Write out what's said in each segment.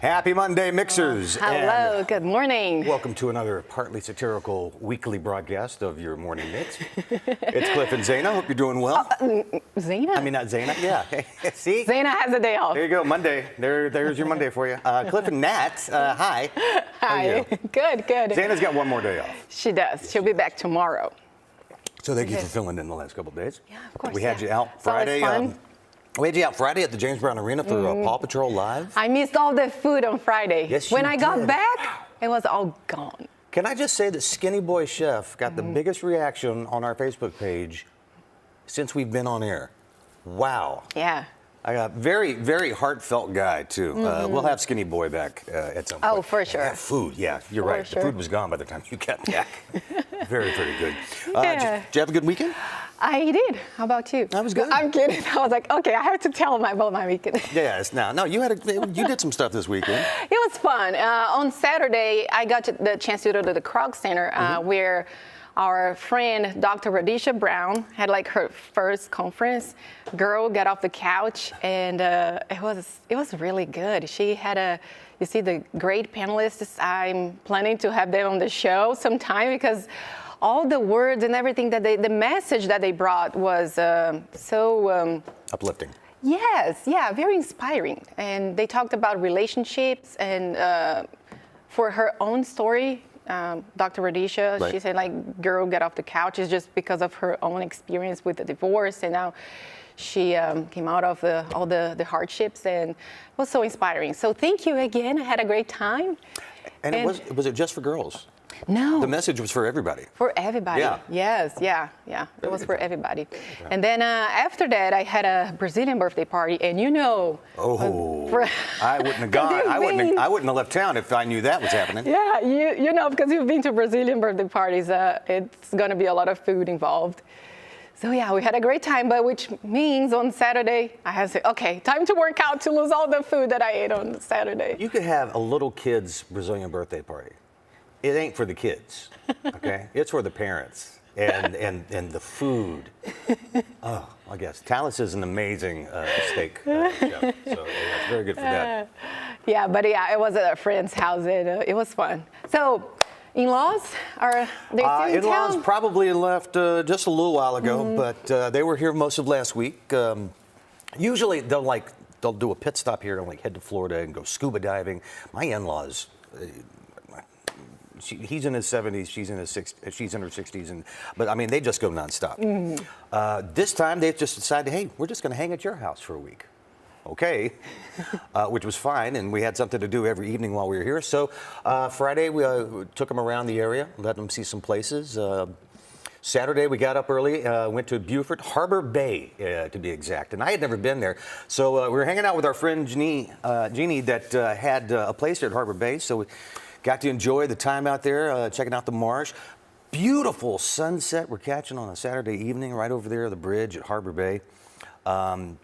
Happy Monday, Mixers. Hello, good morning. Welcome to another partly satirical weekly broadcast of your morning mix. It's Cliff and Zaina. Hope you're doing well. Zaina? I mean, not Zaina. Yeah. See? Zaina has a day off. There you go, Monday. There's your Monday for you. Cliff and Nat, hi. Hi. Good, good. Zaina's got one more day off. She does. She'll be back tomorrow. So thank you for filling in the last couple of days. Yeah, of course. We had you out It's always Friday. fun. We had you out Friday at the James Brown Arena for Paw Patrol Live. I missed all the food on Friday. Yes, when you I got did. back, it was all gone. Can I just say that Skinny Boy Chef got the biggest reaction on our Facebook page since we've been on air. Wow. Yeah. I got very, very heartfelt guy, too. We'll have Skinny Boy back at some point. Oh, for sure. And that food, yeah, you're right. sure. The food was gone by the time you got back. Very, very good. Yeah. Did you have a good weekend? I did. How about you? I was good. I'm kidding. I was like, okay, I have to tell about my weekend. Yes. No, you did some stuff this weekend. It was fun. On Saturday, I got the chance to go to the Krog Center where our friend, Dr. Radisha Brown, had like her first conference. Girl got off the couch, and it was really good. She had you see the great panelists. I'm planning to have them on the show sometime because all the words and everything that the message that they brought was so Uplifting. Yes, yeah, very inspiring. And they talked about relationships and for her own story, Dr. Radisha, Right. she said like, girl, get off the couch. It's just because of her own experience with the divorce, and now she came out of all the hardships, and it was so inspiring. So thank you again. I had a great time. And was it just for girls? No. The message was for everybody. For everybody. Yeah. Yes, yeah. It was for everybody. And then after that, I had a Brazilian birthday party, and you know. Oh, I wouldn't have gone. I wouldn't have left town if I knew that was happening. Yeah, you know, because you've been to Brazilian birthday parties, it's going to be a lot of food involved. So yeah, we had a great time, but which means on Saturday, I had to say, okay, time to work out to lose all the food that I ate on Saturday. You could have a little kid's Brazilian birthday party. It ain't for the kids, okay? It's for the parents and the food. Oh, I guess. Tallis is an amazing steak chef, so it's very good for that. Yeah, but yeah, it was at a friend's house, and it was fun. So, in-laws, are they still in in-laws town? probably left just a little while ago, but they were here most of last week. Usually they'll do a pit stop here and like head to Florida and go scuba diving. My in-laws. He's in his 70s, she's in her 60s, but I mean, they just go nonstop. This time they've just decided, hey, we're just going to hang at your house for a week. Okay, which was fine, and we had something to do every evening while we were here. So Friday we took them around the area, let them see some places. Saturday we got up early, went to Beaufort, Harbor Bay to be exact, and I had never been there. So we were hanging out with our friend Jeannie that had a place there at Harbor Bay. So we got to enjoy the time out there, checking out the marsh. Beautiful sunset we're catching on a Saturday evening right over there, the bridge at Harbor Bay.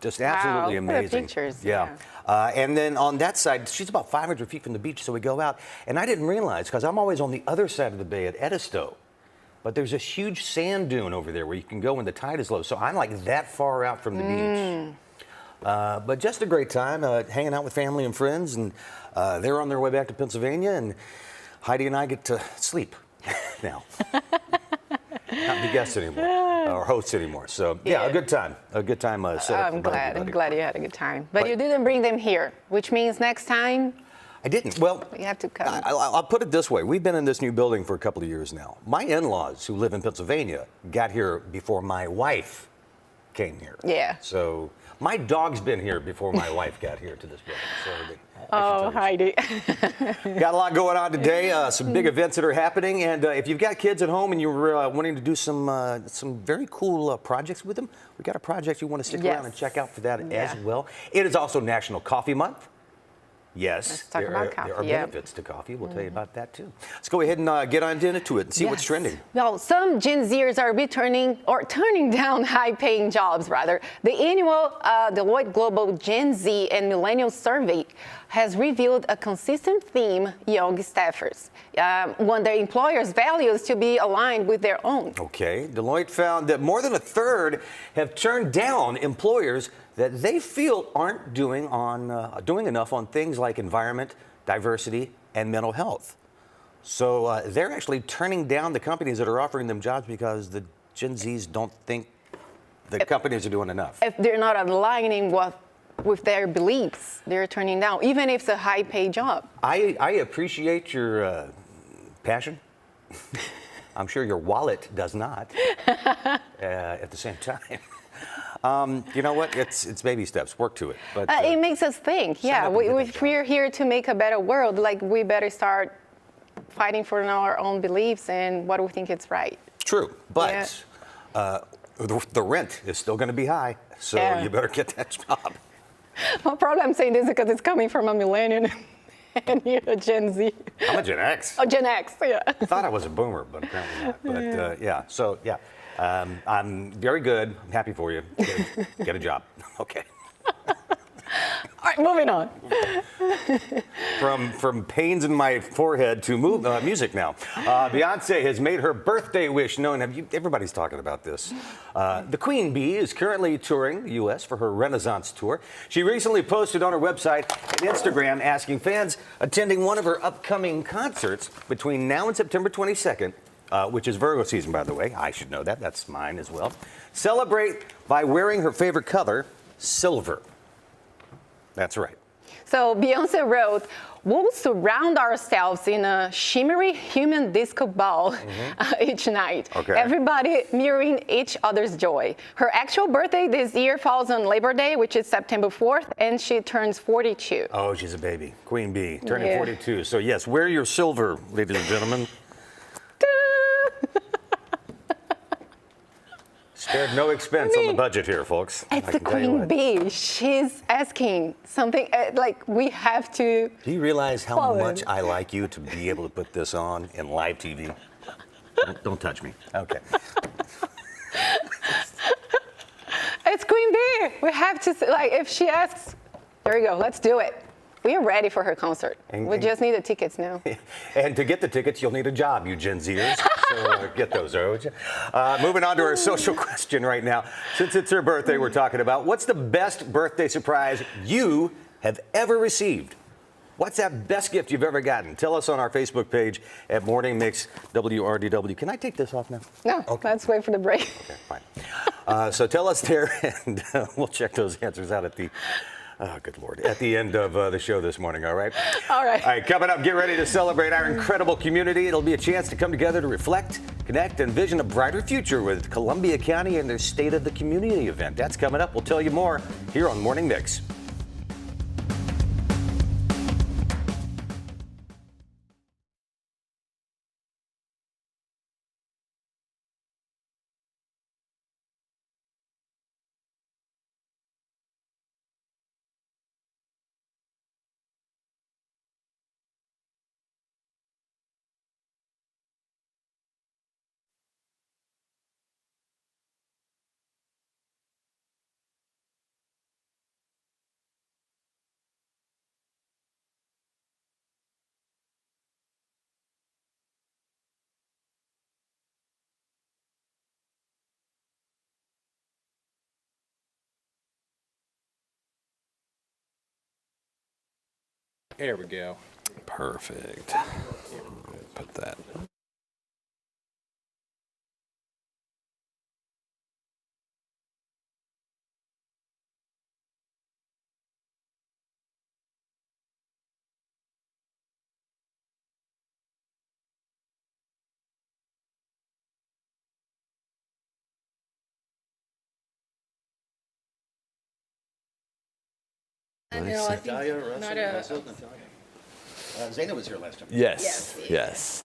Just absolutely Wow, what amazing. pictures, Yeah. And then on that side, she's about 500 feet from the beach, so we go out. And I didn't realize, because I'm always on the other side of the bay at Edisto, but there's a huge sand dune over there where you can go when the tide is low. So I'm like that far out from the beach. But just a great time, hanging out with family and friends, and they're on their way back to Pennsylvania, and Heidi and I get to sleep now. Not be guests anymore, or hosts anymore. So yeah, a good time. A good time set up. I'm glad you had a good time. But you didn't bring them here, which means next time I didn't. Well, you have to come. I'll put it this way. We've been in this new building for a couple of years now. My in-laws, who live in Pennsylvania, got here before my wife came here. Yeah. So my dog's been here before my wife got here to this building. So Oh, Heidi. got a lot going on today. Some big events that are happening, and if you've got kids at home and you're wanting to do some very cool projects with them, we got a project you want to stick around and check out for that as well. It is also National Coffee Month. Yes, Let's talk about coffee. there are Yeah. benefits to coffee. We'll tell you about that too. Let's go ahead and get on into it and see what's Yes. trending. Well, some Gen Zers are turning down high-paying jobs, rather. The annual Deloitte Global Gen Z and Millennial Survey has revealed a consistent theme: young staffers want their employers' values to be aligned with their own. Okay, Deloitte found that more than a third have turned down employers that they feel aren't doing enough on things like environment, diversity, and mental health. So they're actually turning down the companies that are offering them jobs because the Gen Zs don't think the companies are doing enough. If they're not aligning with their beliefs, they're turning down, even if it's a high-paid job. I appreciate your passion. I'm sure your wallet does not at the same time. You know what? It's baby steps. Work to it. But It makes us think. Yeah, if we're here to make a better world, like we better start fighting for our own beliefs and what we think is right. True, but the rent is still going to be high, so you better get that job. Well, probably I'm saying this because it's coming from a millennial and you're a Gen Z. I'm a Gen X. Oh, Gen X, yeah. I thought I was a boomer, but apparently not. But so I'm very good. I'm happy for you. Get a job. Okay. All right, moving on. From pains in my forehead to music now. Beyonce has made her birthday wish known. Everybody's talking about this. The Queen Bee is currently touring the U.S. for her Renaissance tour. She recently posted on her website and Instagram asking fans attending one of her upcoming concerts between now and September 22nd, which is Virgo season, by the way. I should know that. That's mine as well. Celebrate by wearing her favorite color, silver. That's right. So Beyonce wrote, "We'll surround ourselves in a shimmery human disco ball each night. Okay. Everybody mirroring each other's joy." Her actual birthday this year falls on Labor Day, which is September 4th, and she turns 42. Oh, she's a baby. Queen Bee, turning 42. So yes, wear your silver, ladies and gentlemen. Spared no expense on the budget here, folks. It's the Queen Bee. She's asking something like we have to. Do you realize how follow. much I like you to be able to put this on in live TV? Don't touch me. Okay. It's Queen Bee. We have to, like, if she asks, there you go, let's do it. We are ready for her concert. We just need the tickets now. And to get the tickets, you'll need a job, you Gen Zers. So get those, would you? Moving on to our social question right now. Since it's her birthday, we're talking about what's the best birthday surprise you have ever received? What's that best gift you've ever gotten? Tell us on our Facebook page at Morning Mix WRDW. Can I take this off now? No, Okay. let's wait for the break. Okay, fine. So tell us there, and we'll check those answers out at the good Lord. At the end of the show this morning, all right? All right. All right, coming up, get ready to celebrate our incredible community. It'll be a chance to come together to reflect, connect, and envision a brighter future with Columbia County and their State of the Community event. That's coming up. We'll tell you more here on Morning Mix. There we go. Perfect. Put that. No, I think not a. Zayna was here last time. Yes. Yes.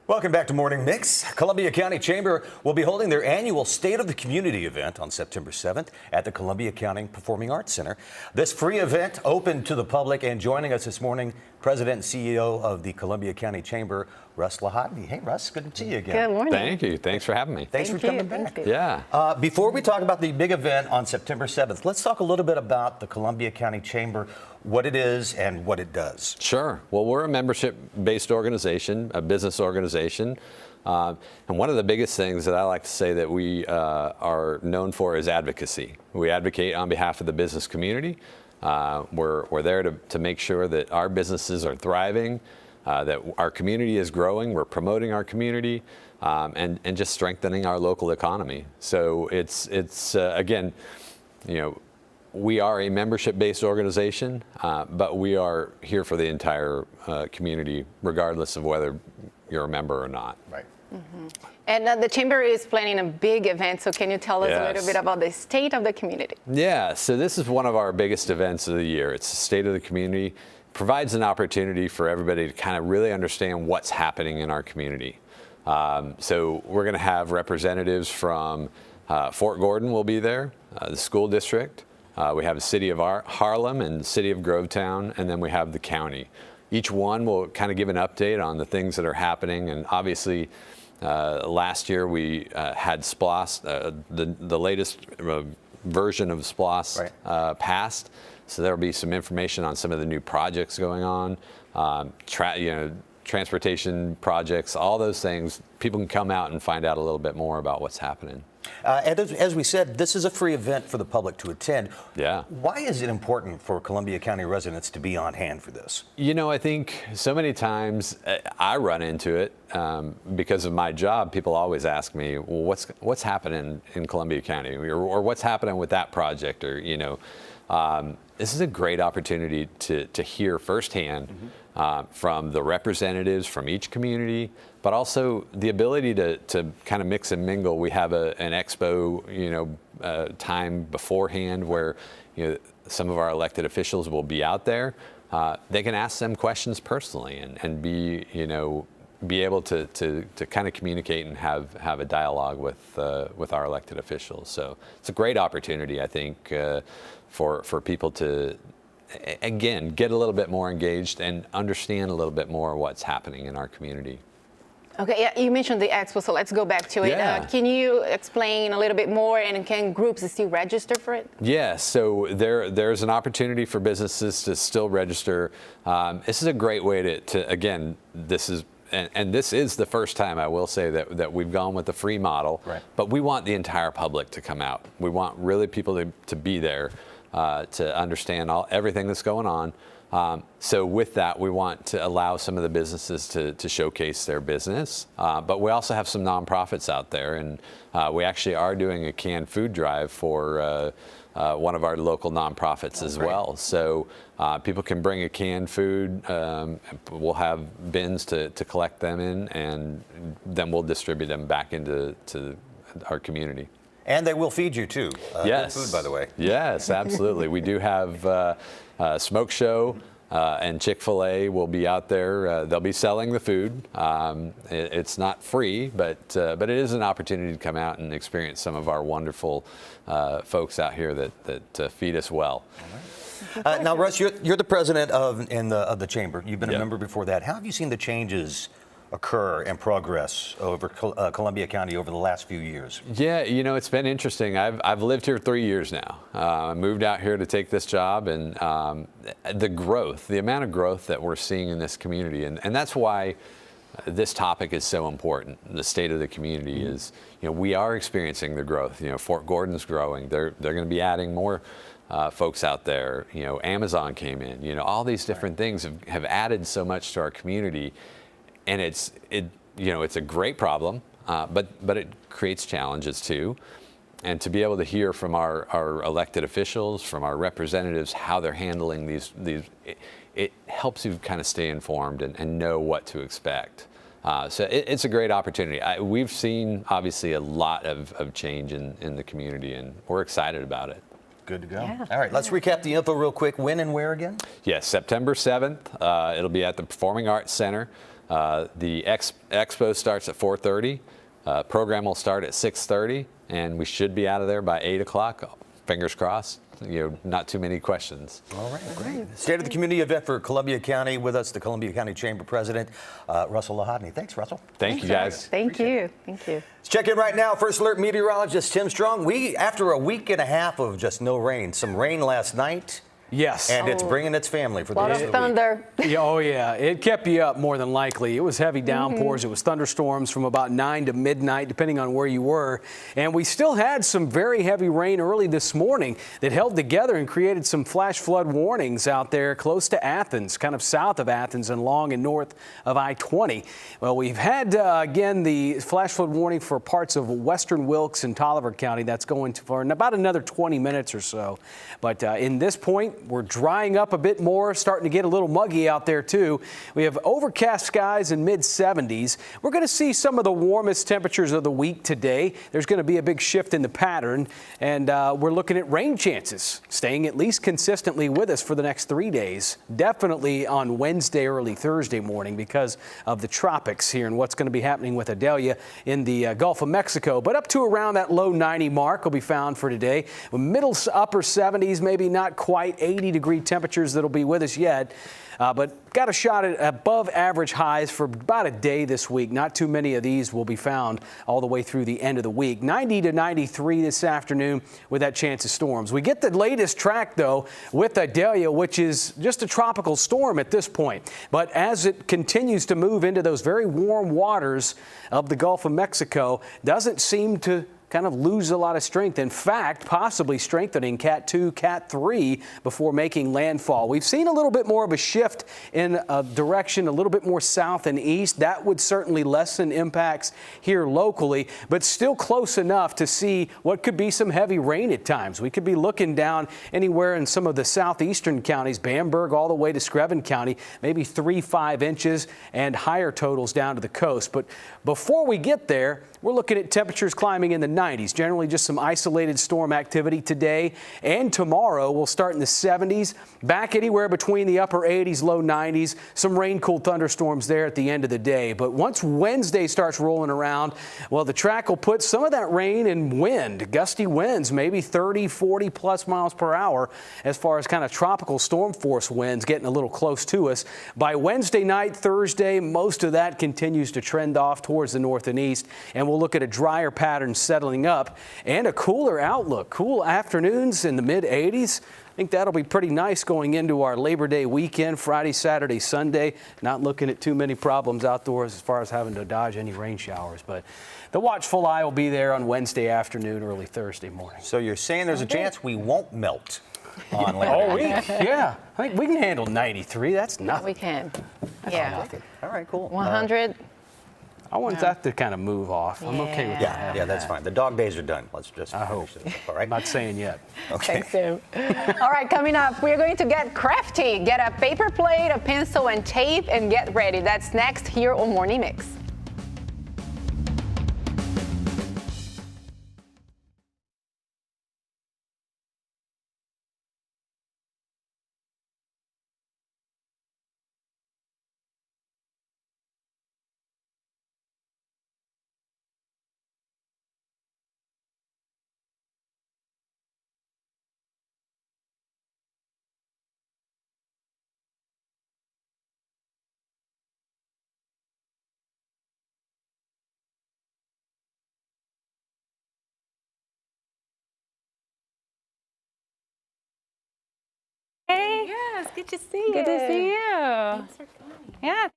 Welcome back to Morning Mix. Columbia County Chamber will be holding their annual State of the Community event on September 7th at the Columbia County Performing Arts Center. This free event open to the public, and joining us this morning, President and CEO of the Columbia County Chamber, Russ Lahadby. Hey, Russ, good to see you again. Good morning. Thank you. Thanks for having me. Thanks for coming back. Thank you. Yeah. Before we talk about the big event on September 7th, let's talk a little bit about the Columbia County Chamber, what it is and what it does. Sure. Well, we're a membership-based organization, a business organization. And one of the biggest things that I like to say that we are known for is advocacy. We advocate on behalf of the business community. We're there to make sure that our businesses are thriving, that our community is growing, we're promoting our community, and just strengthening our local economy. So it's again, you know, we are a membership-based organization, but we are here for the entire community, regardless of whether you're a member or not. Right. Mm-hmm. And the Chamber is planning a big event, so can you tell us a little bit about the state of the community? Yeah, so this is one of our biggest events of the year. It's the State of the Community. Provides an opportunity for everybody to kind of really understand what's happening in our community. So we're going to have representatives from Fort Gordon will be there, the school district. We have the city of Harlem and the city of Grovetown, and then we have the county. Each one will kind of give an update on the things that are happening, and obviously last year we had SPLOS, the latest version of SPLOS passed, so there will be some information on some of the new projects going on, transportation projects, all those things. People can come out and find out a little bit more about what's happening. And as we said, this is a free event for the public to attend. Yeah. Why is it important for Columbia County residents to be on hand for this? You know, I think so many times I run into it because of my job. People always ask me, well, what's happening in Columbia County, or what's happening with that project, or you know. This is a great opportunity to hear firsthand from the representatives from each community, but also the ability to kind of mix and mingle. We have an expo, time beforehand where, some of our elected officials will be out there. They can ask them questions personally and be able to kind of communicate and have a dialogue with our elected officials. So it's a great opportunity, I think, for people to, again, get a little bit more engaged and understand a little bit more what's happening in our community. Okay, yeah, you mentioned the expo, so let's go back to it. Yeah. Can you explain a little bit more, and can groups still register for it? Yeah, so there's an opportunity for businesses to still register. This is a great way to again, this is the first time, I will say, that we've gone with the free model, but we want the entire public to come out. We want really people to be there to understand everything that's going on. So with that, we want to allow some of the businesses to showcase their business, but we also have some nonprofits out there, and we actually are doing a canned food drive for one of our local nonprofits as well. So people can bring a canned food. We'll have bins to collect them in, and then we'll distribute them back into our community. And they will feed you too. Yes. Good food, by the way. Yes, absolutely. We do have Smoke Show and Chick-fil-A will be out there. They'll be selling the food. It's not free, but it is an opportunity to come out and experience some of our wonderful folks out here that feed us well. Now, Russ, you're the president of the chamber. You've been a member before that. How have you seen the changes occur and progress over Columbia County over the last few years? Yeah, it's been interesting. I've lived here 3 years now. I moved out here to take this job, and the amount of growth that we're seeing in this community, and that's why this topic is so important. The state of the community is, we are experiencing the growth. Fort Gordon's growing. They're going to be adding more folks out there. Amazon came in. All these different things have added so much to our community. And it's a great problem, but it creates challenges too. And to be able to hear from our elected officials, from our representatives, how they're handling these it helps you kind of stay informed and know what to expect. So it's a great opportunity. We've seen obviously a lot of change in the community, and we're excited about it. Good to go. Yeah. All right, let's recap the info real quick. When and where again? Yes, September 7th. It'll be at the Performing Arts Center. The expo starts at 4:30. Program will start at 6:30, and we should be out of there by 8 o'clock. Fingers crossed. Not too many questions. All right, great. State of the Community event for Columbia County. With us, the Columbia County Chamber President, Russell Lahadny. Thanks, Russell. Thank you, guys. Thank you. Thank you. Let's check in right now. First Alert meteorologist Tim Strong. After a week and a half of just no rain, some rain last night. Yes. And it's bringing its family for the A lot rest of of the week. thunder. Yeah, oh, yeah. It kept you up more than likely. It was heavy downpours. It was thunderstorms from about 9 to midnight, depending on where you were. And we still had some very heavy rain early this morning that held together and created some flash flood warnings out there close to Athens, kind of south of Athens and long and north of I-20. Well, we've had, again, the flash flood warning for parts of western Wilkes and Tolliver County. That's going for about another 20 minutes or so. But in this point, we're drying up a bit more, starting to get a little muggy out there too. We have overcast skies in mid-70s. We're going to see some of the warmest temperatures of the week today. There's going to be a big shift in the pattern, and we're looking at rain chances staying at least consistently with us for the next 3 days. Definitely on Wednesday, early Thursday morning because of the tropics here and what's going to be happening with Idalia in the Gulf of Mexico. But up to around that low 90 mark will be found for today. Middle upper 70s, maybe not quite 80-degree temperatures that'll be with us yet, but got a shot at above average highs for about a day this week. Not too many of these will be found all the way through the end of the week. 90 to 93 this afternoon with that chance of storms. We get the latest track though with Idalia, which is just a tropical storm at this point. But as it continues to move into those very warm waters of the Gulf of Mexico, doesn't seem to kind of lose a lot of strength. In fact, possibly strengthening Cat 2, Cat 3 before making landfall. We've seen a little bit more of a shift in a direction, a little bit more south and east. That would certainly lessen impacts here locally, but still close enough to see what could be some heavy rain at times. We could be looking down anywhere in some of the southeastern counties, Bamberg all the way to Screven County, maybe 3-5 inches and higher totals down to the coast. But before we get there, we're looking at temperatures climbing in the 90s. Generally just some isolated storm activity today and tomorrow. We'll start in the 70s, back anywhere between the upper 80s, low 90s. Some rain-cooled thunderstorms there at the end of the day. But once Wednesday starts rolling around, well, the track will put some of that rain and wind, gusty winds, maybe 30, 40 plus miles per hour as far as kind of tropical storm force winds getting a little close to us. By Wednesday night, Thursday, most of that continues to trend off towards the north and east, and we'll look at a drier pattern settling up and a cooler outlook. Cool afternoons in the mid-80s. I think that'll be pretty nice going into our Labor Day weekend, Friday, Saturday, Sunday. Not looking at too many problems outdoors as far as having to dodge any rain showers. But the watchful eye will be there on Wednesday afternoon, early Thursday morning. So you're saying there's a chance we won't melt on Labor All Day? week, yeah. I think we can handle 93. That's nothing. We can. Yeah. All right, cool. 100. I want that to kind of move off. I'm okay with that. Yeah, that's fine. The dog days are done. Let's just I hope. finish this. All right. I'm not saying yet. Okay. Thanks, Tim. All right, coming up, we're going to get crafty. Get a paper plate, a pencil, and tape, and get ready. That's next here on Morning Mix. Yes, good to see you. Good to see you. Thanks for coming. Yeah.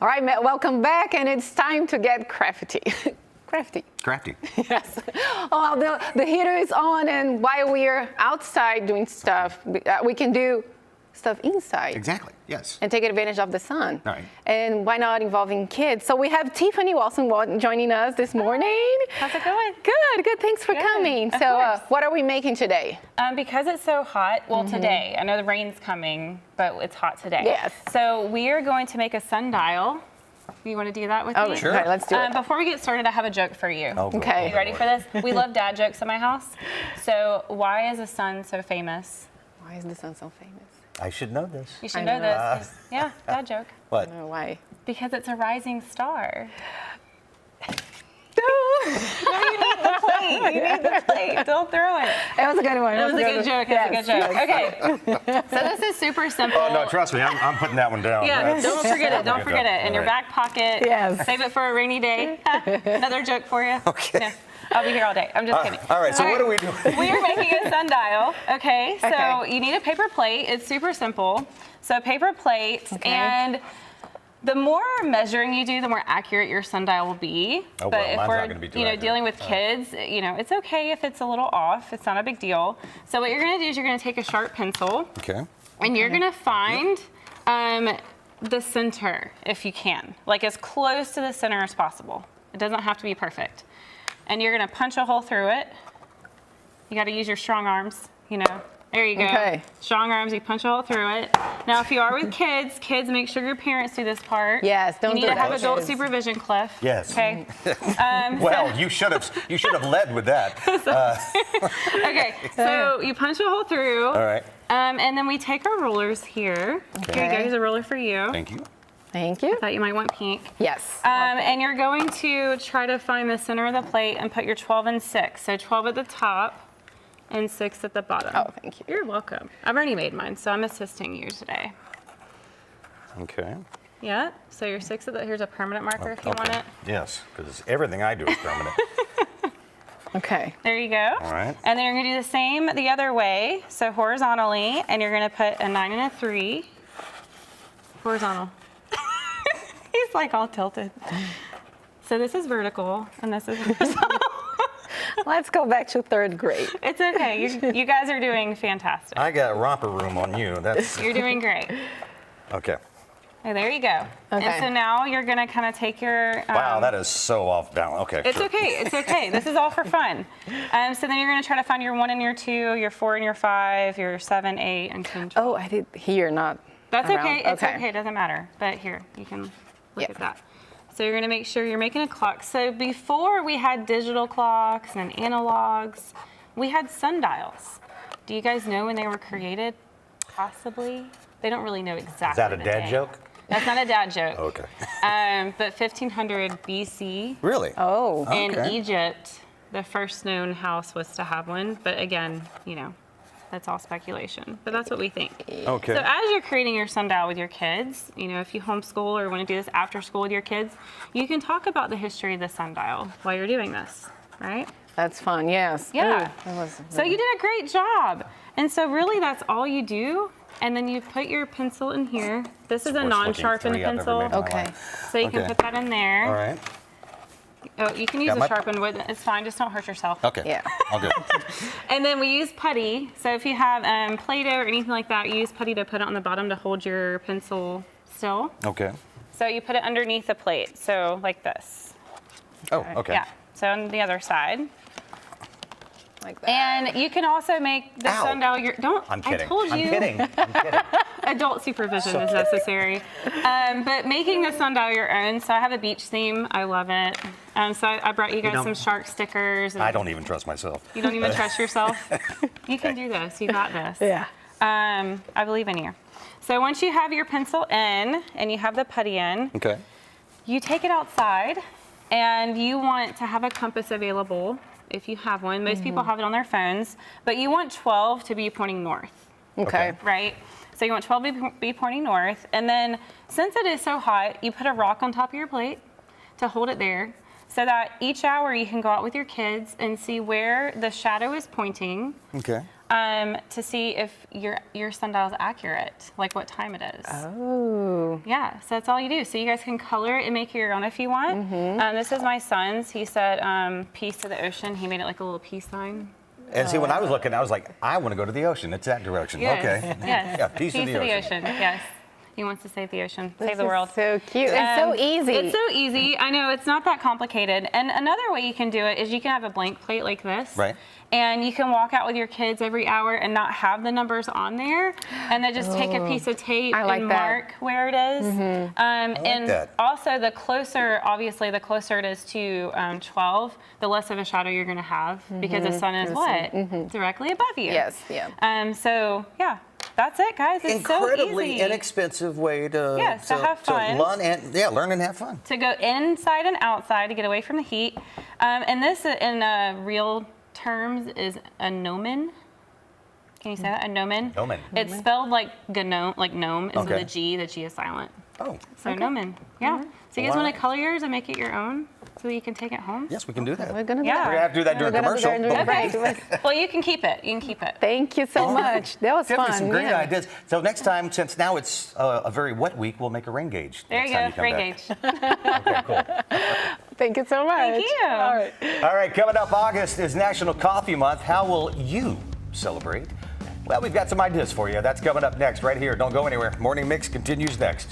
All right, Matt, welcome back, and it's time to get crafty. Crafty. Crafty. Yes. Oh, the heater is on, and while we're outside doing stuff, we can do stuff inside. Exactly. Yes. And take advantage of the sun. Right. And why not involving kids? So we have Tiffany Wilson joining us this morning. How's it going? Good. Thanks for coming. Of So course. what are we making today? Because it's so hot, well, today, I know the rain's coming, but it's hot today. Yes. So we are going to make a sundial. You want to do that with me? Sure. Okay, let's do it. Before we get started, I have a joke for you. Oh, go. Okay. You ready for this? We love dad jokes at my house. So why is the sun so famous? Why is the sun so famous? I should know this. You should I know know. this. Yeah, dad joke. What? I don't know why. Because it's a rising star. No. You need the plate. Don't throw it. It was a good one. That was a good joke. That was a good joke. Okay. So this is super simple. Oh, no, trust me, I'm putting that one down. Yeah, That's- don't forget it. Don't forget it. In your back pocket. Yes. Save it for a rainy day. Another joke for you. Okay. No, I'll be here all day. I'm just kidding. All right, so what are we doing? We are making a sundial. Okay, so you need a paper plate. It's super simple. So a paper plate, and the more measuring you do, the more accurate your sundial will be. Oh, but well, if mine's we're not gonna be too accurate. dealing with kids, it's okay if it's a little off. It's not a big deal. So what you're gonna do is you're gonna take a sharp pencil. Okay. And you're gonna find the center, if you can, like as close to the center as possible. It doesn't have to be perfect. And you're gonna punch a hole through it. You gotta use your strong arms, There you go. Okay. Strong arms, you punch a hole through it. Now, if you are with kids, make sure your parents do this part. Yes, don't You do need to that, have adult kids. supervision, Cliff. Yes. Okay. Well, you should have led with that. Okay, so you punch a hole through. All right. And then we take our rulers here. Here you go, here's a ruler for you. Thank you. Thank you. Thought you might want pink. Yes. And you're going to try to find the center of the plate and put your 12 and 6. So 12 at the top and 6 at the bottom. Oh, thank you. You're welcome. I've already made mine, so I'm assisting you today. Okay. Yeah, so your 6 at the, here's a permanent marker if you want it. Yes, because everything I do is permanent. Okay. There you go. All right. And then you're gonna do the same the other way, so horizontally, and you're gonna put a 9 and a 3. Horizontal. He's like all tilted. So this is vertical, and this is horizontal. Let's go back to 3rd grade. It's okay. You guys are doing fantastic. I got romper room on you. That's You're doing great. okay. Oh, there you go. Okay. And so now you're gonna kind of take your. Wow, that is so off balance. Okay. It's sure. okay. It's okay. This is all for fun. So then you're gonna try to find your 1 and your 2, your 4 and your 5, your 7, 8, and 10. Oh, I did here, not That's around. okay. It's okay. It doesn't matter. But here, you can look at that. So you're gonna make sure you're making a clock. So before we had digital clocks and analogs, we had sundials. Do you guys know when they were created? Possibly. They don't really know exactly. Is that a the dad day. joke? That's not a dad joke. Okay. But 1500 BC Really? Oh. in Okay. Egypt, the first known house was to have one. But again, that's all speculation. But that's what we think. Okay. So as you're creating your sundial with your kids, if you homeschool or want to do this after school with your kids, you can talk about the history of the sundial while you're doing this, right? That's fun, yes. Yeah. Ooh, that was So you did a great job. And so really that's all you do. And then you put your pencil in here. This is a Worst looking non-sharpened three I've ever pencil. made in my Okay. life. So you can Okay. put that in there. All right. Oh, you can use Got a my- sharpened wood. It's fine. Just don't hurt yourself. Okay. Yeah. All good. And then we use putty. So if you have Play-Doh or anything like that, you use putty to put it on the bottom to hold your pencil still. Okay. So you put it underneath the plate. So like this. Oh, okay. Yeah. So on the other side. like that. And you can also make the Ow. sundial I'm kidding. I told you. I'm kidding. I'm kidding. Adult supervision is necessary. But making the sundial your own. So I have a beach theme. I love it. So I brought you guys know, some shark stickers. And I don't even trust myself. You don't even trust yourself? You can do this. You got this. Yeah. I believe in you. So once you have your pencil in and you have the putty in, Okay. you take it outside and you want to have a compass available if you have one. Most people have it on their phones, but you want 12 to be pointing north, Okay. right? So you want 12 to be pointing north. And then since it is so hot, you put a rock on top of your plate to hold it there so that each hour you can go out with your kids and see where the shadow is pointing. Okay. to see if your sundial is accurate, like what time it is. Oh. Yeah, so that's all you do. So you guys can color it and make it your own if you want. This is my son's. He said peace to the ocean. He made it like a little peace sign. And see, when I was looking, I was like, I want to go to the ocean. It's that direction. Yes. Okay. Yes. Yeah, peace to the ocean. Yes. He wants to save the ocean, save This the world. is so cute. It's so easy. It's so easy. I know, it's not that complicated. And another way you can do it is you can have a blank plate like this. Right. And you can walk out with your kids every hour and not have the numbers on there. And then just take a piece of tape I like and that. mark where it is. And that. also the closer it is to 12, the less of a shadow you're going to have because the sun is what? Directly above you. Yes, yeah. So, yeah. That's it, guys. It's Incredibly so easy. inexpensive way to, Yes, to have fun. learn and have fun. To go inside and outside to get away from the heat. And this, in real terms, is a gnomon. Can you say that? A gnomon? Gnomon. It's spelled like gnome, like gnome is Okay. with a G. The G is silent. Oh, So gnomon. Yeah. So you guys Wow. want to color yours and make it your own so that you can take it home? yes, we can do that. We're gonna do Yeah. that. We're gonna have to do that during We're gonna do commercial. that during but- break. Well, you can keep it. You can keep it. Thank you so much. That was Tiffany, fun. some great yeah. ideas. So next time, since now it's a very wet week, we'll make a rain gauge. There next you time go. Rain come back. gauge. Okay, cool. Thank you so much. Thank you. All right. All right, coming up August is National Coffee Month. How will you celebrate? Well, we've got some ideas for you. That's coming up next right here. Don't go anywhere. Morning Mix continues next.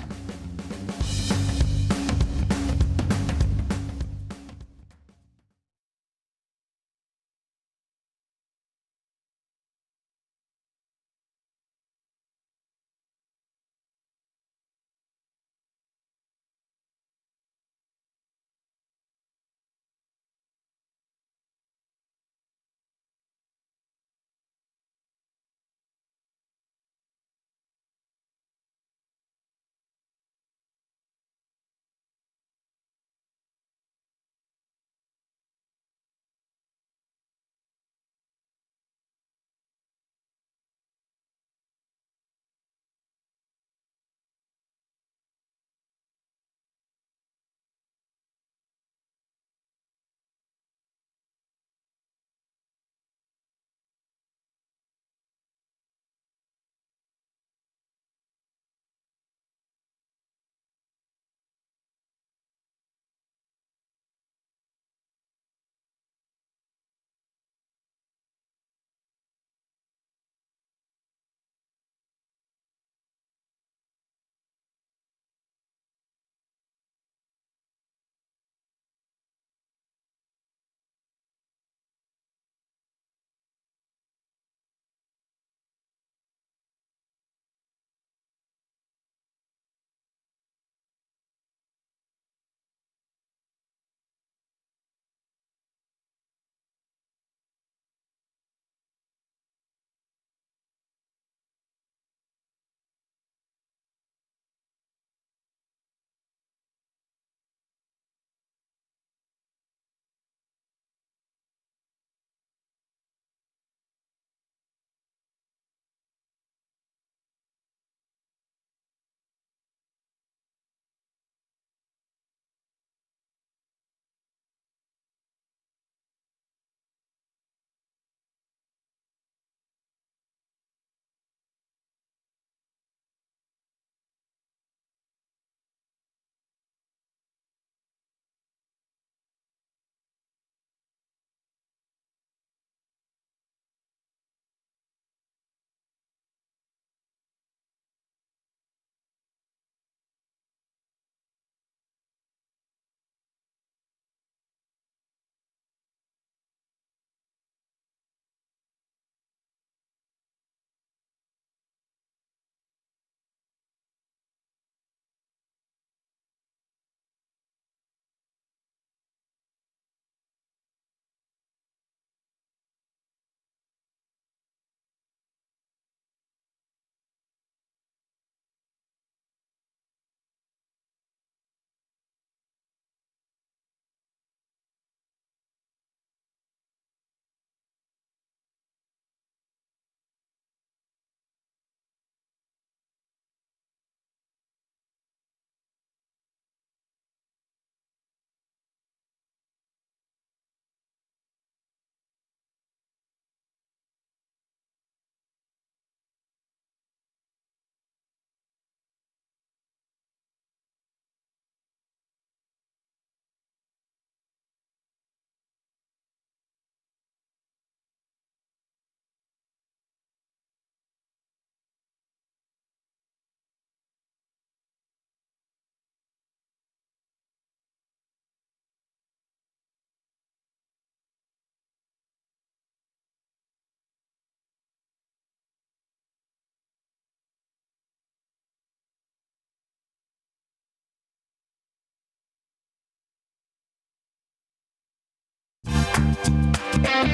Hey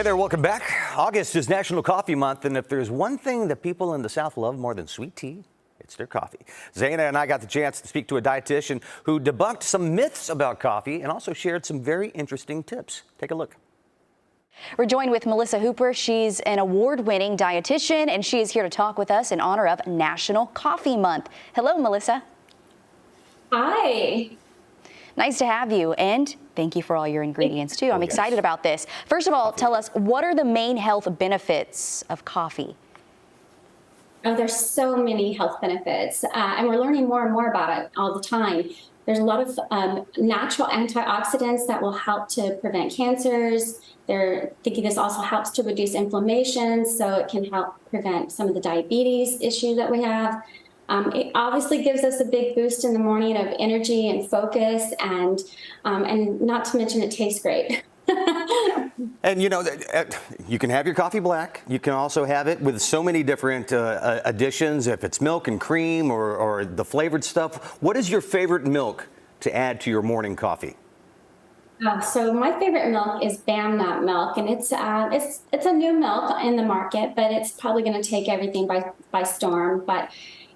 there, welcome back. August is National Coffee Month, and if there's one thing that people in the South love more than sweet tea, it's their coffee. Zaina and I got the chance to speak to a dietitian who debunked some myths about coffee and also shared some very interesting tips. Take a look. We're joined with Melissa Hooper. She's an award-winning dietitian, and she is here to talk with us in honor of National Coffee Month. Hello, Melissa. Hi. Nice to have you, and thank you for all your ingredients, too. I'm excited about this. First of all, tell us, what are the main health benefits of coffee? Oh, there's so many health benefits, and we're learning more and more about it all the time. There's a lot of natural antioxidants that will help to prevent cancers. They're thinking this also helps to reduce inflammation, so it can help prevent some of the diabetes issues that we have. It obviously gives us a big boost in the morning of energy and focus, and not to mention it tastes great. And you know, you can have your coffee black. You can also have it with so many different additions, if it's milk and cream or the flavored stuff. What is your favorite milk to add to your morning coffee? So my favorite milk is Bam Nut milk, and it's a new milk in the market, but it's probably going to take everything by storm. But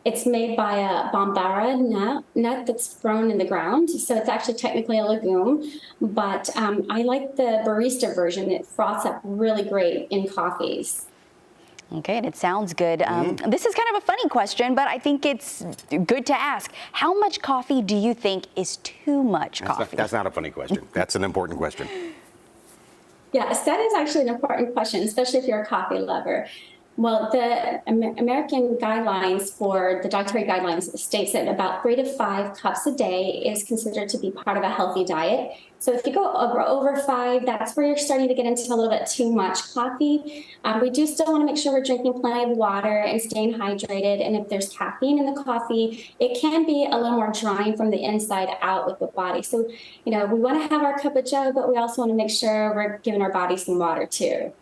it's made by a Bambara nut that's grown in the ground. So it's actually technically a legume, but I like the barista version. It froths up really great in coffees. Okay, and it sounds good. This is kind of a funny question, but I think it's good to ask. How much coffee do you think is too much coffee? That's not a funny question. That's an important question. Yes, that is actually an important question, especially if you're a coffee lover. Well, the American guidelines for the dietary guidelines states that about 3 to 5 cups a day is considered to be part of a healthy diet. So if you go over 5, that's where you're starting to get into a little bit too much coffee. We do still want to make sure we're drinking plenty of water and staying hydrated. And if there's caffeine in the coffee, it can be a little more drying from the inside out with the body. So, you know, we want to have our cup of joe, but we also want to make sure we're giving our body some water too.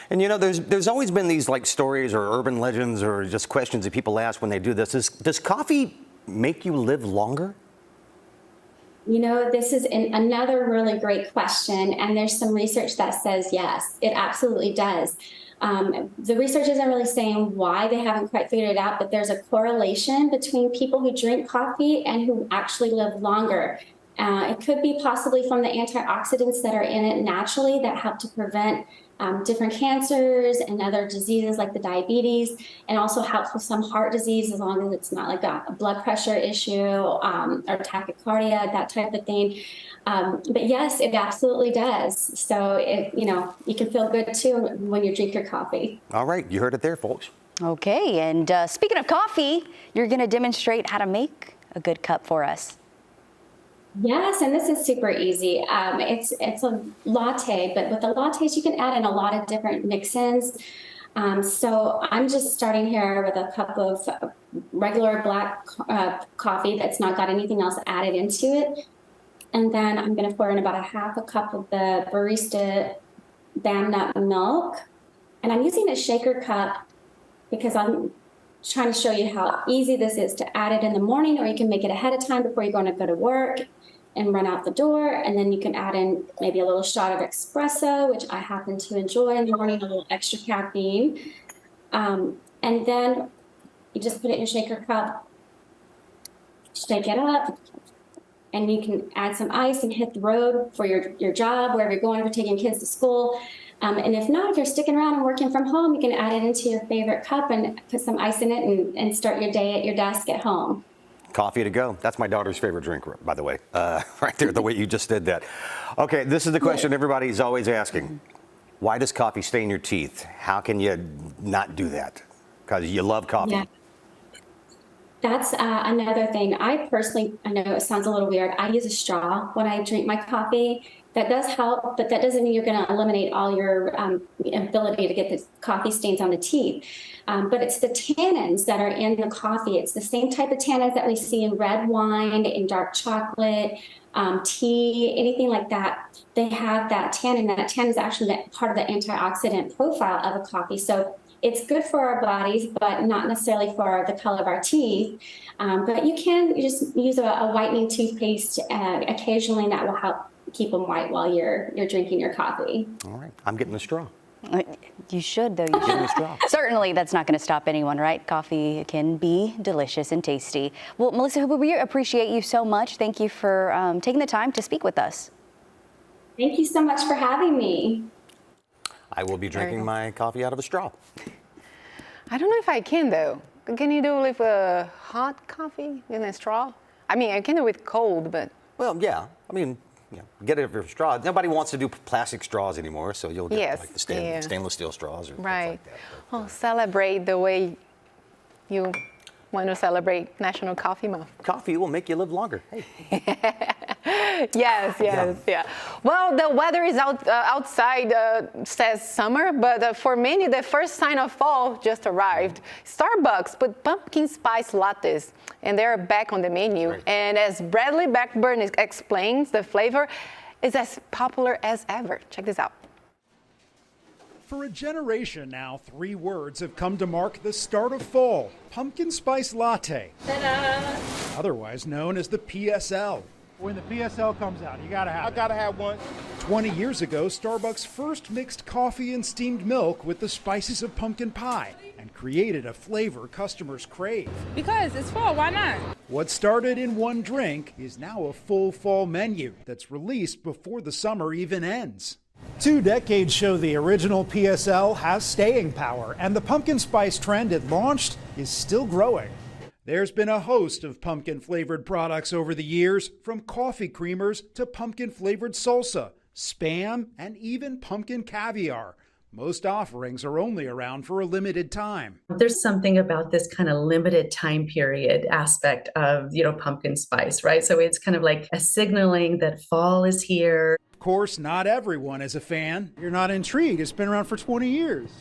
And you know, there's always been these like stories or urban legends or just questions that people ask when they do this. Does coffee make you live longer? You know, this is another really great question, and there's some research that says yes, it absolutely does. The research isn't really saying why, they haven't quite figured it out, but there's a correlation between people who drink coffee and who actually live longer. It could be possibly from the antioxidants that are in it naturally that help to prevent different cancers and other diseases like the diabetes, and also helps with some heart disease as long as it's not like a blood pressure issue or tachycardia, that type of thing. But yes, it absolutely does. So you can feel good too when you drink your coffee. All right, you heard it there, folks. Okay, and speaking of coffee, you're going to demonstrate how to make a good cup for us. Yes, and this is super easy. It's a latte, but with the lattes, you can add in a lot of different mix-ins. So I'm just starting here with a cup of regular black coffee that's not got anything else added into it. And then I'm going to pour in about a cup of the barista Bam Nut milk. And I'm using a shaker cup because I'm trying to show you how easy this is to add it in the morning, or you can make it ahead of time before you're going to go to work and run out the door. And then you can add in maybe a little shot of espresso, which I happen to enjoy in the morning, a little extra caffeine. And then you just put it in your shaker cup, shake it up, and you can add some ice and hit the road for your job, wherever you're going, if you're taking kids to school. And if not, if you're sticking around and working from home, you can add it into your favorite cup and put some ice in it and start your day at your desk at home. Coffee to go. That's my daughter's favorite drink, by the way, right there, the way you just did that. Okay, this is the question everybody's always asking. Why does coffee stain your teeth? How can you not do that? Because you love coffee. Yeah. That's another thing. I know it sounds a little weird. I use a straw when I drink my coffee. That does help, but that doesn't mean you're going to eliminate all your ability to get the coffee stains on the teeth. But it's the tannins that are in the coffee. It's the same type of tannins that we see in red wine, in dark chocolate, tea, anything like that. They have that tannin. That tannin is actually part of the antioxidant profile of a coffee. So it's good for our bodies, but not necessarily for the color of our teeth. But you can just use a whitening toothpaste occasionally, and that will help keep them white while you're drinking your coffee. All right, I'm getting a straw. You should, though. You Give me a straw. Certainly, that's not going to stop anyone, right? Coffee can be delicious and tasty. Well, Melissa, we appreciate you so much. Thank you for taking the time to speak with us. Thank you so much for having me. I will be drinking my coffee out of a straw. I don't know if I can though. Can you do it with a hot coffee in a straw? I mean, I can do it with cold, but. Well, yeah. I mean, yeah, get it for a straw. Nobody wants to do plastic straws anymore, so you'll get Yes, like the yeah. stainless steel straws or Right. things like that. But, Oh, celebrate the way you want to celebrate National Coffee Month. coffee will make you live longer. Hey. Yes, yeah. Well, the weather is outside says summer, but for many, the first sign of fall just arrived. Starbucks put pumpkin spice lattes, and they're back on the menu. Right. And as Bradley Blackburn explains, the flavor is as popular as ever. Check this out. For a generation now, 3 words have come to mark the start of fall: pumpkin spice latte. Ta-da! Otherwise known as the PSL. When the PSL comes out, you gotta have it. I gotta have one. 20 years ago, Starbucks first mixed coffee and steamed milk with the spices of pumpkin pie and created a flavor customers crave. Because it's fall, why not? What started in one drink is now a full fall menu that's released before the summer even ends. 2 decades show the original PSL has staying power, and the pumpkin spice trend it launched is still growing. There's been a host of pumpkin-flavored products over the years, from coffee creamers to pumpkin-flavored salsa, Spam, and even pumpkin caviar. Most offerings are only around for a limited time. There's something about this kind of limited time period aspect of, pumpkin spice, right? So it's kind of like a signaling that fall is here. Of course, not everyone is a fan. You're not intrigued. It's been around for 20 years.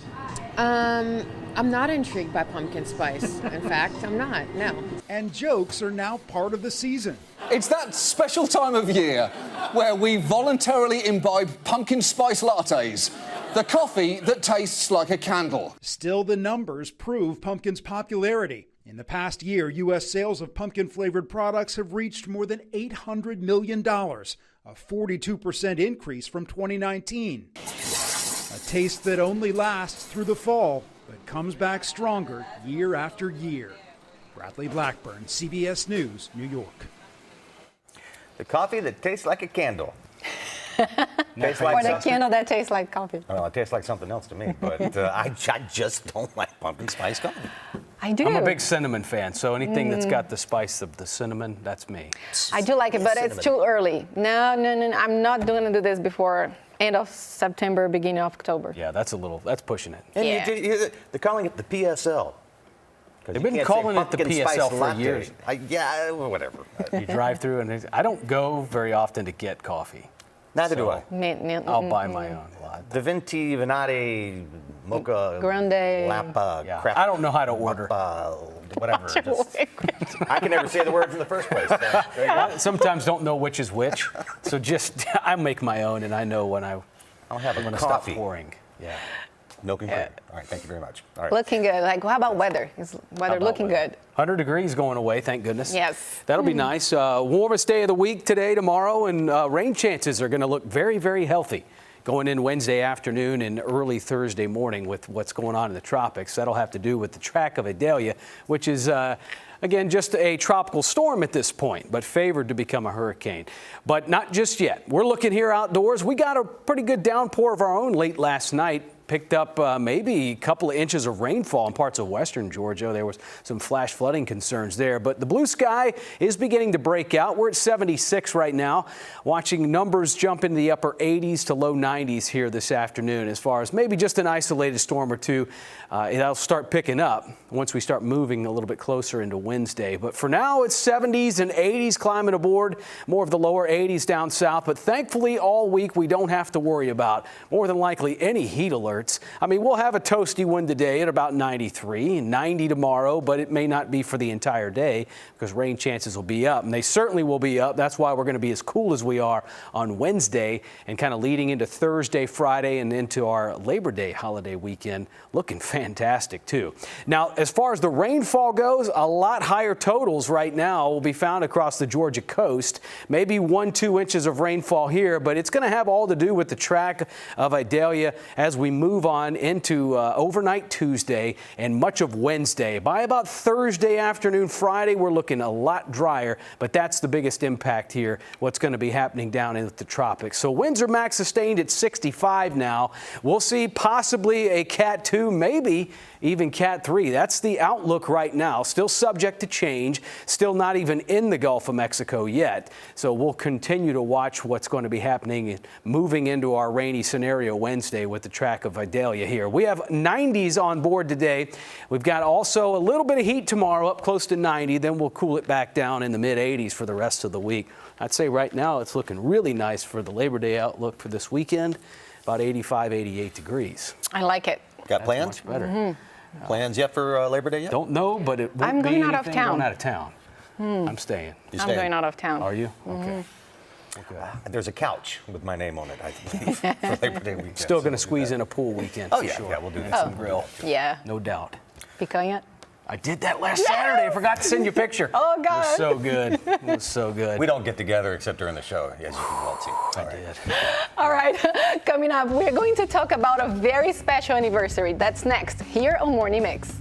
I'm not intrigued by pumpkin spice. In fact, I'm not, no. And jokes are now part of the season. It's that special time of year where we voluntarily imbibe pumpkin spice lattes, the coffee that tastes like a candle. Still, the numbers prove pumpkin's popularity. In the past year, U.S. sales of pumpkin-flavored products have reached more than $800 million, a 42% increase from 2019. A taste that only lasts through the fall, but comes back stronger year after year. Bradley Blackburn, CBS News, New York. The coffee that tastes like a candle. Tastes Or like the something. candle that tastes like coffee. Well, it tastes like something else to me, but I just don't like pumpkin spice coffee. I do. I'm a big cinnamon fan, so anything that's got the spice of the cinnamon, that's me. I do like it, but it's too early. No. I'm not going to do this before end of September, beginning of October. Yeah, that's pushing it. And Yeah. they're calling it the PSL. They've been calling it the PSL for years. Yeah, whatever. You drive through, and I don't go very often to get coffee. Neither do I. I'll buy my own a lot. The Venti, Venati, Mocha, Grande. Lapa, Yeah, crap. I don't know how to order. Whatever. I can never say the words in the first place. So there you go. I sometimes don't know which is which, so just I make my own, and I know when I'll have I'm a going to stop coffee. pouring. Yeah. Milk and cream. All right, thank you very much. All right. Looking good. Like, how about weather? Is weather looking good? 100 degrees going away, thank goodness. Yes. That'll be nice. Warmest day of the week today, tomorrow, and rain chances are going to look very, very healthy going in Wednesday afternoon and early Thursday morning with what's going on in the tropics. That'll have to do with the track of Idalia, which is, again, just a tropical storm at this point, but favored to become a hurricane. But not just yet. We're looking here outdoors. We got a pretty good downpour of our own late last night. Picked up maybe a couple of inches of rainfall in parts of western Georgia. There was some flash flooding concerns there, but the blue sky is beginning to break out. We're at 76 right now, watching numbers jump into the upper 80s to low 90s here this afternoon, as far as maybe just an isolated storm or two. That'll start picking up once we start moving a little bit closer into Wednesday. But for now, it's 70s and 80s climbing aboard, more of the lower 80s down south. But thankfully, all week we don't have to worry about more than likely any heat alert alerts. I mean, we'll have a toasty one today at about 93 and 90 tomorrow, but it may not be for the entire day because rain chances will be up, and they certainly will be up. That's why we're going to be as cool as we are on Wednesday and kind of leading into Thursday, Friday, and into our Labor Day holiday weekend, looking fantastic too. Now, as far as the rainfall goes, a lot higher totals right now will be found across the Georgia coast. Maybe 1-2 inches of rainfall here, but it's going to have all to do with the track of Idalia as we move on into overnight Tuesday and much of Wednesday. By about Thursday afternoon, Friday, we're looking a lot drier, but that's the biggest impact here, what's going to be happening down in the tropics. So winds are max sustained at 65 now. We'll see possibly a Cat 2, maybe even Cat 3. That's the outlook right now. Still subject to change. Still not even in the Gulf of Mexico yet. So we'll continue to watch what's going to be happening and moving into our rainy scenario Wednesday with the track of Idalia here. We have 90s on board today. We've got also a little bit of heat tomorrow, up close to 90. Then we'll cool it back down in the mid 80s for the rest of the week. I'd say right now it's looking really nice for the Labor Day outlook for this weekend. About 85, 88 degrees. I like it. Got plans? Much better. Plans yet for Labor Day yet? Don't know, but it won't I'm be going out of anything town. going out of town. I'm staying. You I'm staying? going out of town. Are you? Okay. Okay. There's a couch with my name on it, I believe, for Labor Day weekend. Still so going to we'll do squeeze that. in a pool weekend. Oh, for yeah, sure. yeah, we'll do And that. some grill. Yeah. No doubt. Picanha yet? I did that last Saturday. I forgot to send you a picture. Oh, God. It was so good. It was so good. We don't get together except during the show, as you can well see. All right. did. All right, coming up, we're going to talk about a very special anniversary. That's next here on Morning Mix.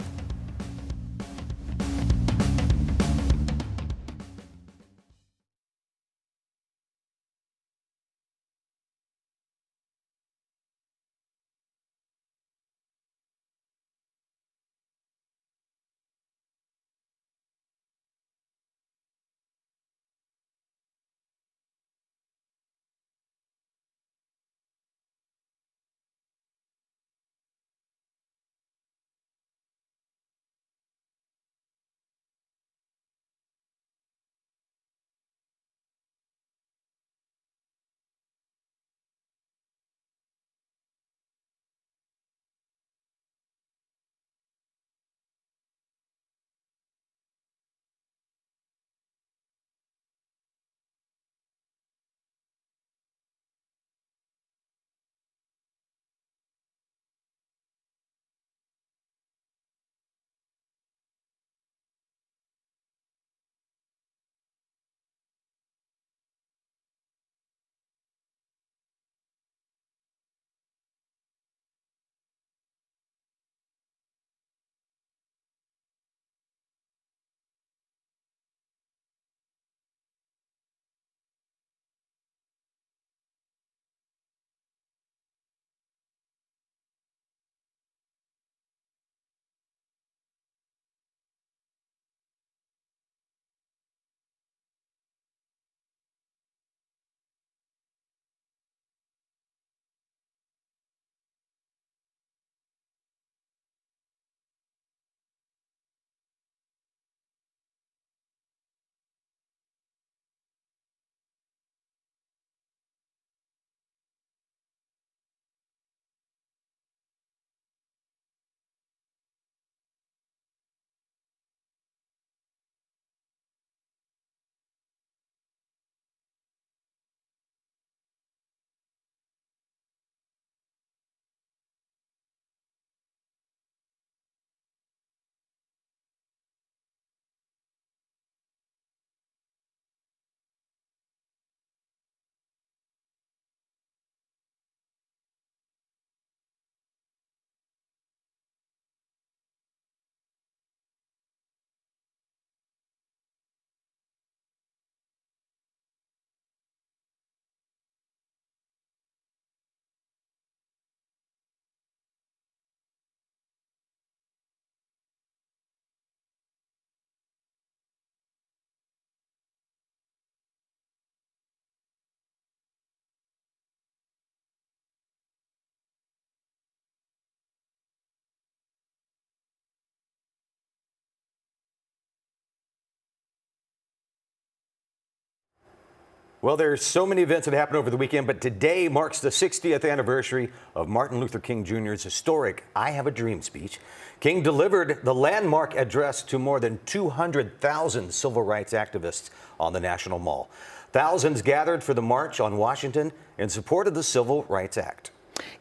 Well, there's so many events that happened over the weekend, but today marks the 60th anniversary of Martin Luther King Jr.'s historic I Have a Dream speech. King delivered the landmark address to more than 200,000 civil rights activists on the National Mall. Thousands gathered for the March on Washington in support of the Civil Rights Act.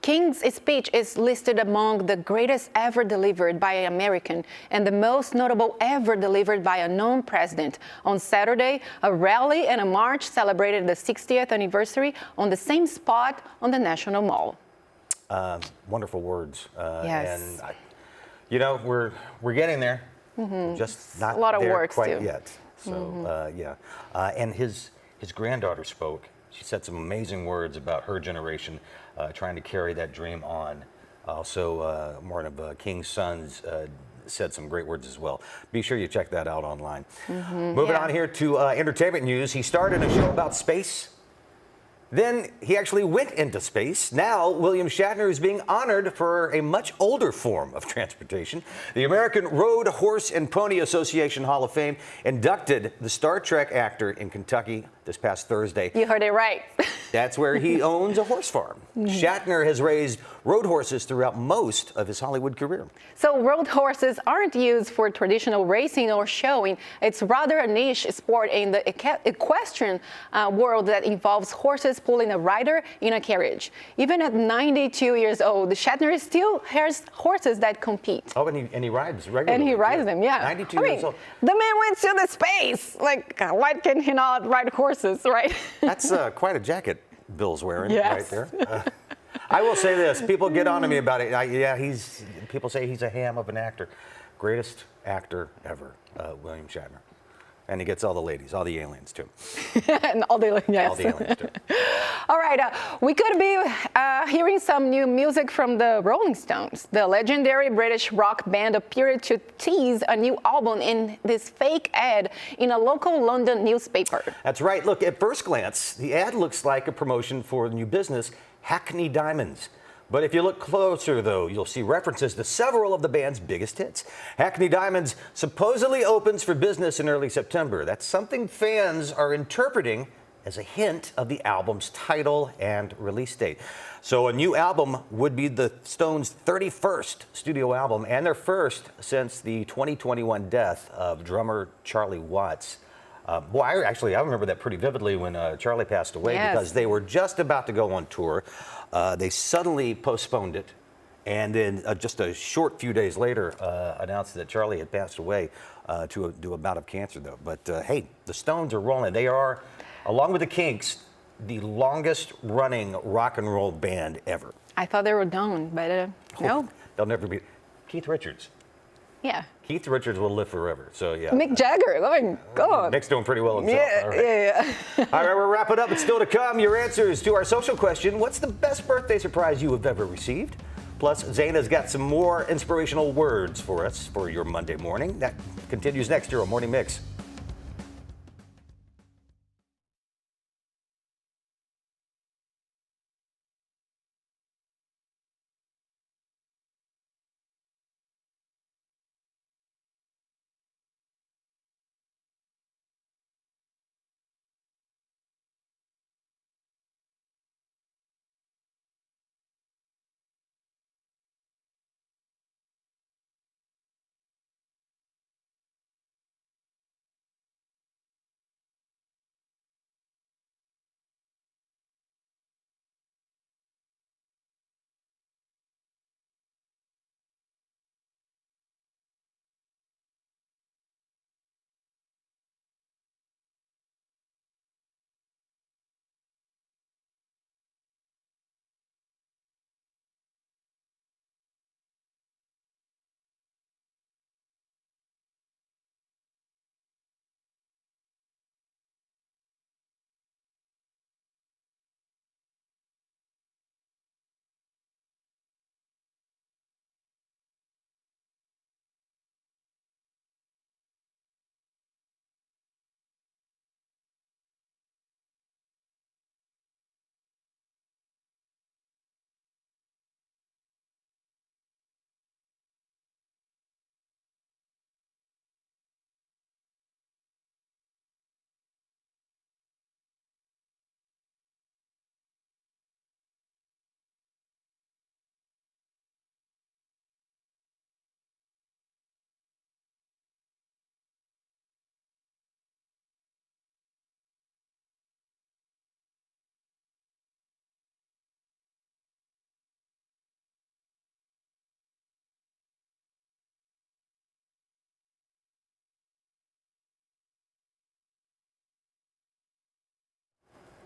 King's speech is listed among the greatest ever delivered by an American and the most notable ever delivered by a known president. On Saturday, a rally and a march celebrated the 60th anniversary on the same spot on the National Mall. Wonderful words. Yes. And you know, we're getting there. Just not a lot of there work quite too. yet. So yeah. And his granddaughter spoke. She said some amazing words about her generation trying to carry that dream on. Also, one of King's sons said some great words as well. Be sure you check that out online. Moving on here to entertainment news. He starred in a show about space. Then he actually went into space. Now, William Shatner is being honored for a much older form of transportation. The American Road, Horse, and Pony Association Hall of Fame inducted the Star Trek actor in Kentucky this past Thursday. You heard it right. That's where he owns a horse farm. Shatner has raised road horses throughout most of his Hollywood career. So road horses aren't used for traditional racing or showing. It's rather a niche sport in the equestrian world that involves horses pulling a rider in a carriage. Even at 92 years old, Shatner still has horses that compete. Oh, and he rides regularly. And he rides too. them, yeah. 92 years old. The man went to the space. Like, why can he not ride horses, right? That's quite a jacket Bill's wearing Yes. right there. I will say this: people get on to me about it. People say he's a ham of an actor. Greatest actor ever, William Shatner. And he gets all the ladies, all the aliens too. And all the, yes. All the aliens too. All right, we could be hearing some new music from the Rolling Stones. The legendary British rock band appeared to tease a new album in this fake ad in a local London newspaper. That's right. Look, at first glance, the ad looks like a promotion for the new business, Hackney Diamonds. But if you look closer, though, you'll see references to several of the band's biggest hits. Hackney Diamonds supposedly opens for business in early September. That's something fans are interpreting as a hint of the album's title and release date. So a new album would be the Stones' 31st studio album and their first since the 2021 death of drummer Charlie Watts. I remember that pretty vividly when Charlie passed away. Yes. Because they were just about to go on tour. They suddenly postponed it, and then just a short few days later announced that Charlie had passed away to a bout of cancer, though. But hey, the Stones are rolling. They are, along with the Kinks, the longest running rock and roll band ever. I thought they were done, but no. They'll never be. Keith Richards. Yeah. Keith Richards will live forever, so yeah. Mick Jagger, I mean, go on. Mick's doing pretty well himself. Yeah, All right. yeah. All right, we'll wrap it up. It's still to come. Your answers to our social question: what's the best birthday surprise you have ever received? Plus, Zaina's got some more inspirational words for us for your Monday morning. That continues next year on Morning Mix.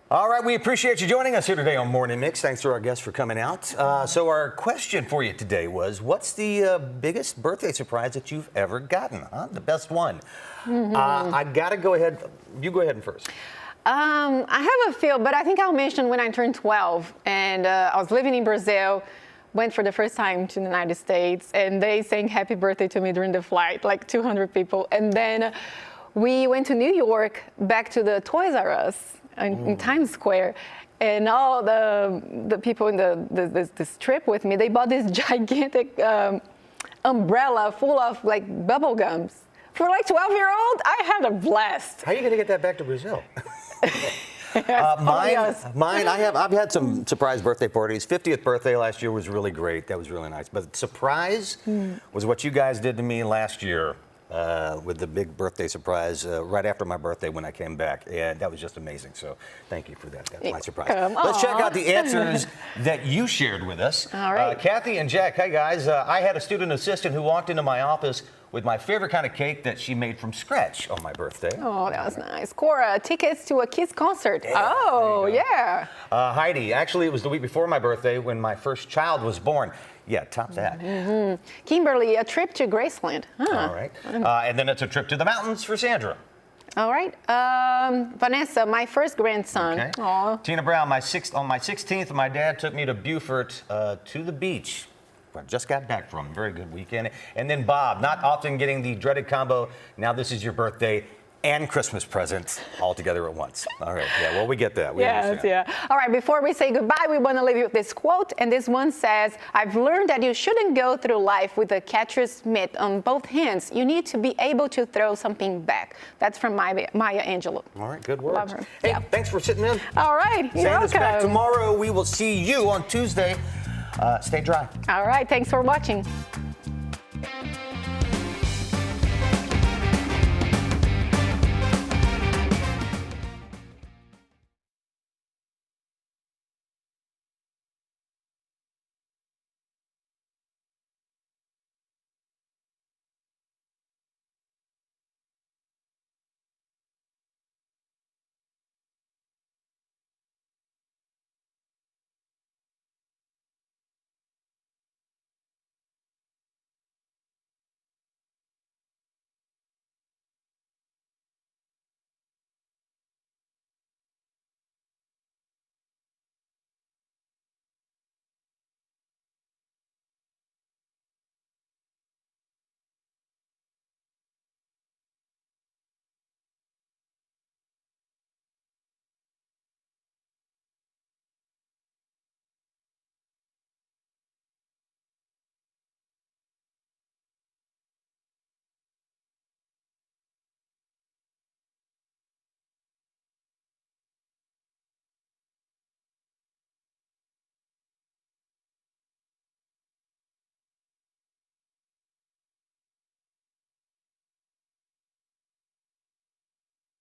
All right, we appreciate you joining us here today on Morning Mix. Thanks to our guests for coming out. So our question for you today was, what's the biggest birthday surprise that you've ever gotten? Huh? The best one. I got to go ahead. You go ahead first. I have a few, but I think I'll mention when I turned 12 and I was living in Brazil, went for the first time to the United States, and they sang happy birthday to me during the flight, like 200 people. And then we went to New York, back to the Toys R Us in Times Square, and all the people in this trip with me, they bought this gigantic umbrella full of like bubble gums. For like 12-year-old, I had a blast. How are you going to get that back to Brazil? I've had some surprise birthday parties. 50th birthday last year was really great. That was really nice. But surprise was what you guys did to me last year with the big birthday surprise right after my birthday when I came back. And that was just amazing. So thank you for that. That's my surprise. Let's check out the answers that you shared with us. All right. Kathy and Jack, hey guys. I had a student assistant who walked into my office with my favorite kind of cake that she made from scratch on my birthday. Oh, that was nice. Cora, tickets to a Kiss concert. Yeah, Heidi, actually, it was the week before my birthday when my first child was born. Yeah, top that. Kimberly, a trip to Graceland. All right. And then it's a trip to the mountains for Sandra. All right. Vanessa, my first grandson. Okay. Aw. Tina Brown, on my 16th, my dad took me to Beaufort to the beach. I just got back from. Very good weekend. And then Bob, not often getting the dreaded combo. Now this is your birthday and Christmas presents all together at once. All right. Yeah, well, we get that. We understand. Yeah. All right, before we say goodbye, we want to leave you with this quote. And this one says, I've learned that you shouldn't go through life with a catcher's mitt on both hands. You need to be able to throw something back. That's from Maya Angelou. All right, good words. Love her. Hey, Yeah. thanks for sitting in. All right. You're Sandra's back welcome. tomorrow. We will see you on Tuesday. Stay dry. All right. Thanks for watching.